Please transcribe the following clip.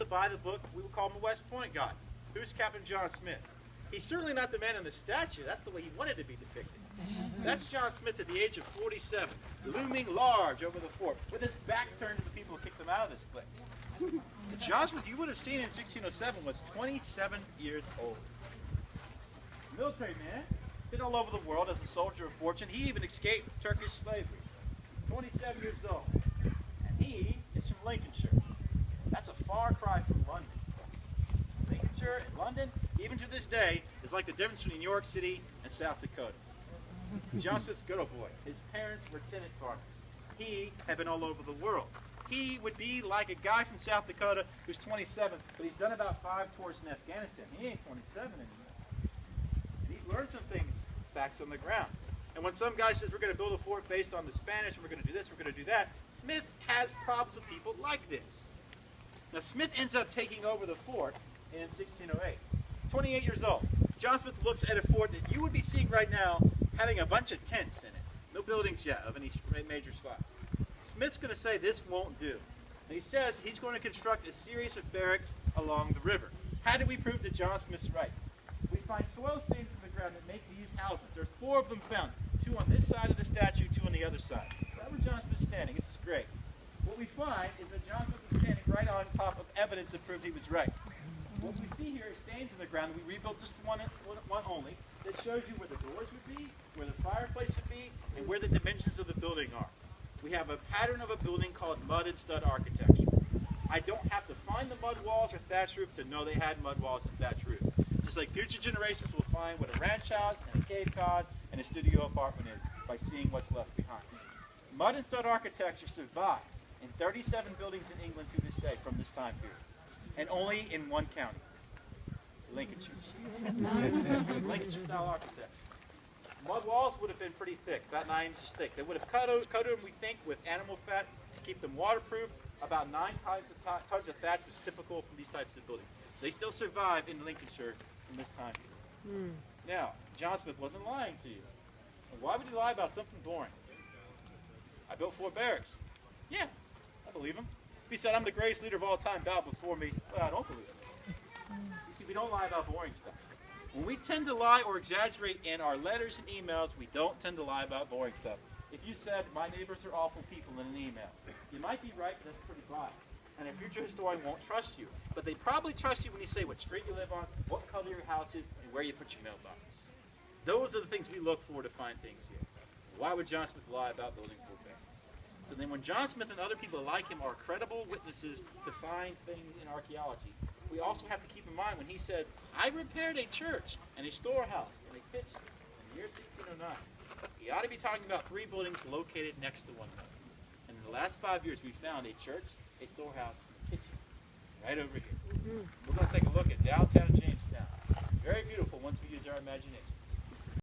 to buy the book, we would call him a West Point guy. Who's Captain John Smith? He's certainly not the man in the statue. That's the way he wanted to be depicted. That's John Smith at the age of 47, looming large over the fort, with his back turned to the people who kicked him out of this place. The John Smith you would have seen in 1607 was 27 years old. Military man, been all over the world as a soldier of fortune. He even escaped Turkish slavery. He's 27 years old, and he is from Lincolnshire. That's a far cry from London. Lincolnshire and London, even to this day, is like the difference between New York City and South Dakota. John Smith's a good old boy. His parents were tenant farmers. He had been all over the world. He would be like a guy from South Dakota who's 27, but he's done about 5 tours in Afghanistan. He ain't 27 anymore. And he's learned some things, facts on the ground. And when some guy says we're going to build a fort based on the Spanish, and we're going to do this, we're going to do that, Smith has problems with people like this. Now Smith ends up taking over the fort in 1608. 28 years old. John Smith looks at a fort that you would be seeing right now having a bunch of tents in it. No buildings yet of any major size. Smith's going to say this won't do. And he says he's going to construct a series of barracks along the river. How do we prove that John Smith's right? We find soil stains in the ground that make these houses. There's 4 of them found. 2 on this side of the statue, 2 on the other side. Right where John Smith's standing. This is great. What we find is that John Smith is standing right on top of evidence that proved he was right. What we see here is stains in the ground. We rebuilt just one only that shows you where the doors would be, where the fireplace would be, and where the dimensions of the building are. We have a pattern of a building called mud and stud architecture. I don't have to find the mud walls or thatch roof to know they had mud walls and thatch roof. Just like future generations will find what a ranch house and a Cape Cod and a studio apartment is by seeing what's left behind. Mud and stud architecture survives in 37 buildings in England to this day from this time period. And only in one county, Lincolnshire. It's Lincolnshire style architecture. Mud walls would have been pretty thick, about 9 inches thick. They would have coated them, we think, with animal fat to keep them waterproof. About 9 tons of thatch was typical from these types of buildings. They still survive in Lincolnshire from this time period. Now, John Smith wasn't lying to you. Why would he lie about something boring? I built 4 barracks. Yeah, I believe him. If he said, I'm the greatest leader of all time, bow before me, well, I don't believe him. You see, we don't lie about boring stuff. When we tend to lie or exaggerate in our letters and emails, we don't tend to lie about boring stuff. If you said, my neighbors are awful people in an email, you might be right, but that's pretty biased. And a future historian won't trust you. But they probably trust you when you say what street you live on, what color your house is, and where you put your mailbox. Those are the things we look for to find things here. Why would John Smith lie about building 4 barracks? So then when John Smith and other people like him are credible witnesses to find things in archaeology, we also have to keep in mind when he says, I repaired a church and a storehouse and a kitchen in the year 1609. He ought to be talking about 3 buildings located next to one another. And in the last 5 years, we found a church, a storehouse, and a kitchen right over here. We're going to take a look at downtown Jamestown. It's very beautiful once we use our imagination.